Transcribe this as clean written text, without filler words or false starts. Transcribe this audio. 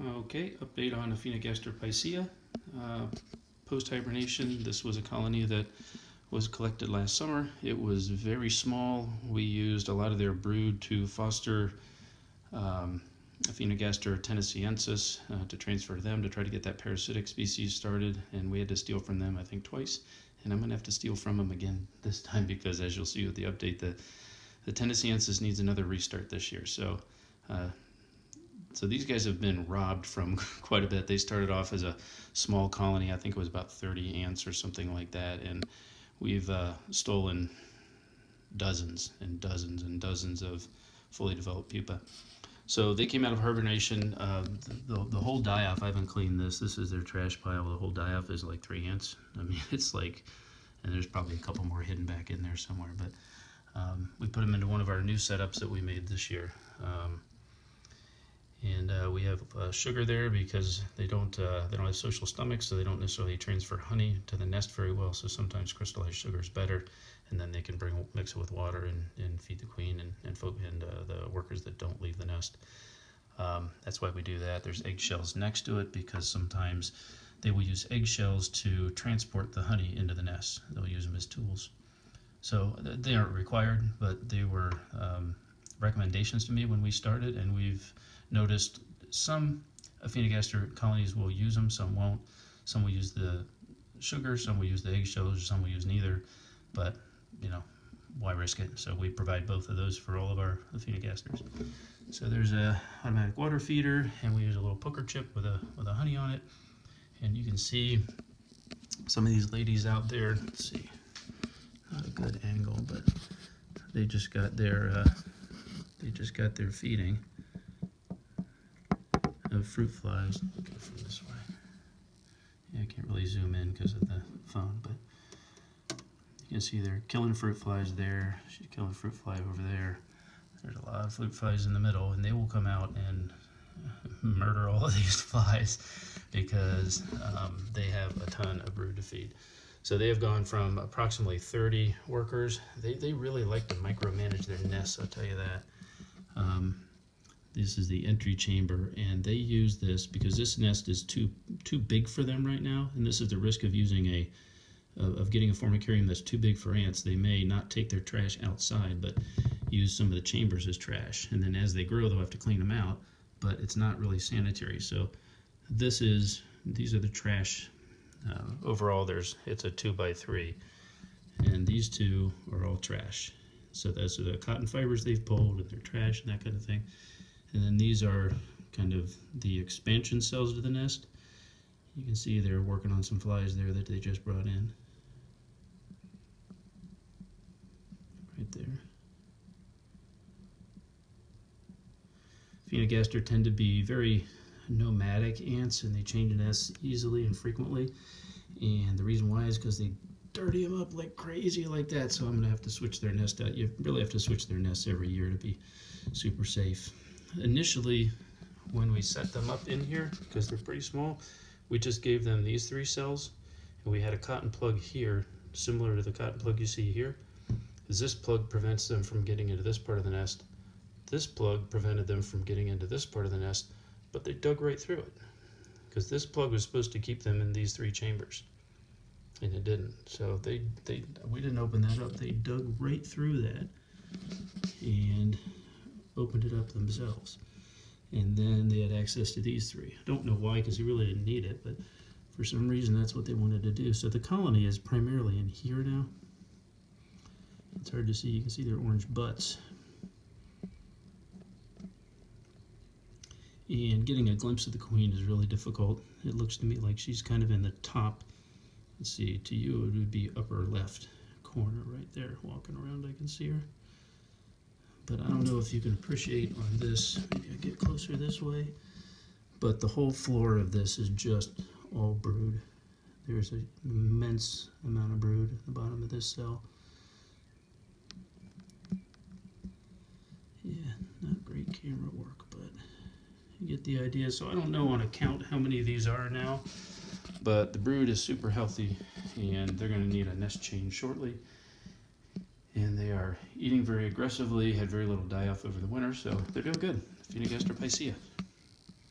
Okay, update on Aphaenogaster picea. Post-hibernation, this was a colony that was collected last summer. It was very small. We used a lot of their brood to foster Aphaenogaster tennesciensis to transfer to them to try to get that parasitic species started, and we had to steal from them I think twice, and I'm going to have to steal from them again this time because, as you'll see with the update, the tennesciensis needs another restart this year. So these guys have been robbed from quite a bit. They started off as a small colony. I think it was about 30 ants or something like that. And we've stolen dozens and dozens and dozens of fully developed pupa. So they came out of hibernation. The whole die-off, I haven't cleaned this. This is their trash pile. The whole die-off is like 3 ants. I mean, it's like, and there's probably a couple more hidden back in there somewhere. But we put them into one of our new setups that we made this year. We have sugar there because they don't have social stomachs, so they don't necessarily transfer honey to the nest very well. So sometimes crystallized sugar is better, and then they can mix it with water and feed the queen and the workers that don't leave the nest. That's why we do that. There's eggshells next to it because sometimes they will use eggshells to transport the honey into the nest. They'll use them as tools. So they aren't required, but they were recommendations to me when we started, and we've noticed some Aphaenogaster colonies will use them, some won't. Some will use the sugar, some will use the eggshells, some will use neither. But, you know, why risk it? So we provide both of those for all of our Aphaenogasters. So there's a automatic water feeder, and we use a little poker chip with a honey on it. And you can see some of these ladies out there. Let's see, not a good angle, but they just got their feeding of fruit flies. Go from this way. Yeah, I can't really zoom in because of the phone, but you can see they're killing fruit flies there. She's killing fruit fly over there. There's a lot of fruit flies in the middle, and they will come out and murder all of these flies because they have a ton of brood to feed. So they have gone from approximately 30 workers. They really like to micromanage their nests, I'll tell you that. This is the entry chamber, and they use this because this nest is too big for them right now, and this is the risk of using getting a formicarium that's too big for ants. They may not take their trash outside, but use some of the chambers as trash, and then as they grow, they'll have to clean them out. But it's not really sanitary. So these are the trash. Overall, it's a 2x3, and these two are all trash. So those are the cotton fibers they've pulled, and they're trash and that kind of thing. And then these are kind of the expansion cells to the nest. You can see they're working on some flies there that they just brought in. Right there. Aphaenogaster tend to be very nomadic ants, and they change nests easily and frequently. And the reason why is because they dirty them up like crazy like that. So I'm going to have to switch their nest out. You really have to switch their nests every year to be super safe. Initially, when we set them up in here, because they're pretty small, we just gave them these 3 cells, and we had a cotton plug here, similar to the cotton plug you see here. This plug prevents them from getting into this part of the nest. This plug prevented them from getting into this part of the nest, but they dug right through it, because this plug was supposed to keep them in these 3 chambers, and it didn't. So we didn't open that up. They dug right through that and opened it up themselves, and then they had access to these 3. I don't know why, because they really didn't need it, but for some reason that's what they wanted to do. So the colony is primarily in here now. It's hard to see. You can see their orange butts, and getting a glimpse of the queen is really difficult. It looks to me like she's kind of in the top. Let's see, to you it would be upper left corner right there. Walking around, I can see her. But I don't know if you can appreciate on this. Maybe I get closer this way. But the whole floor of this is just all brood. There's an immense amount of brood at the bottom of this cell. Yeah, not great camera work, but you get the idea. So I don't know on a count how many of these are now, but the brood is super healthy, and they're going to need a nest change shortly. And they are eating very aggressively, had very little die-off over the winter, so they're doing good. Aphaenogaster picea.